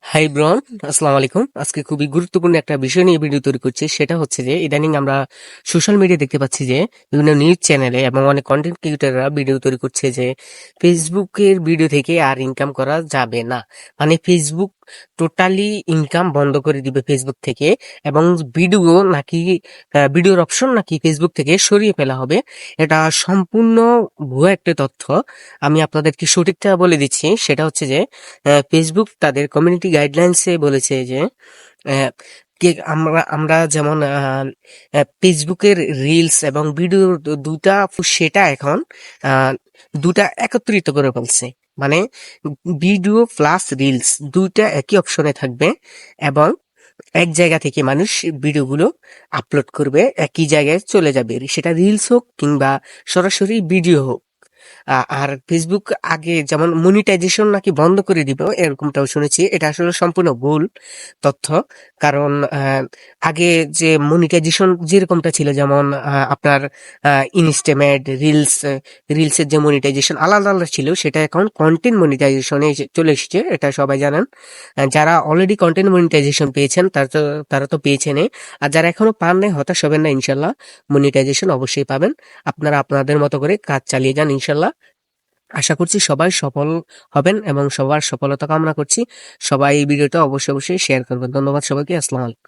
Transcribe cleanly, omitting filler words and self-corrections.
High ব্রন, আসসালামু আলাইকুম। আজকে খুবই গুরুত্বপূর্ণ একটা বিষয় নিয়ে ভিডিও তৈরি করছি। সেটা হচ্ছে যে ইদানিং আমরা সোশ্যাল মিডিয়া দেখতে পাচ্ছি যে বিভিন্ন নিউজ চ্যানেলে এবং অনেক কন্টেন্ট ক্রিয়েটররা ভিডিও তৈরি করছে যে ফেসবুকের ভিডিও থেকে আর ইনকাম করা যাবে না। মানে ফেসবুক টোটালি ইনকাম বন্ধ করে দিবে ফেসবুক থেকে, এবং ভিডিও নাকি ভিডিওর অপশন নাকি ফেসবুক থেকে সরিয়ে ফেলা হবে। এটা সম্পূর্ণ ভুয়া একটা তথ্য। আমি আপনাদেরকে সঠিকটা বলে দিচ্ছি। সেটা হচ্ছে যে ফেসবুক তাদের কমিউনিটি গাইডলাইন্সে বলেছে যে আহ, আমরা আমরা যেমন ফেসবুকের রিলস এবং ভিডিও দুটা সেটা এখন আহ, দুটা একত্রিত করে ফেলছে। মানে ভিডিও প্লাস রিলস দুইটা একই অপশনে থাকবে, এবং এক জায়গা থেকে মানুষ ভিডিওগুলো আপলোড করবে, একই জায়গায় চলে যাবে, সেটা রিলস হোক কিংবা সরাসরি ভিডিও হোক। আর ফেসবুক আগে যেমন মনিটাইজেশন নাকি বন্ধ করে দিবে এরকমটাও শুনেছি। এটা আসলে সম্পূর্ণ ভুল তথ্য। কারণ আগে যে মনিটাইজেশন যেরকমটা ছিল, যেমন আপনার ইনস্টামেট রিলসের যে মনিটাইজেশন আলাদা আলাদা ছিল, সেটা এখন কন্টেন্ট মনিটাইজেশনে চলে এসেছে, এটা সবাই জানেন। যারা অলরেডি কন্টেন্ট মনিটাইজেশন পেয়েছেন তারা তো পেয়েছেনই। আর যারা এখনো পান নাই, হতাশ হবেন না, ইনশাল্লাহ মনিটাইজেশন অবশ্যই পাবেন। আপনারা আপনাদের মতো করে কাজ চালিয়ে যান, ইনশাল্লাহ। আশা করছি সবাই সফল হবেন এবং সবার সফলতা কামনা করছি। সবাই এই ভিডিওটা অবশ্যই অবশ্যই শেয়ার করবেন। ধন্যবাদ সবাইকে। আসসালামু আলাইকুম।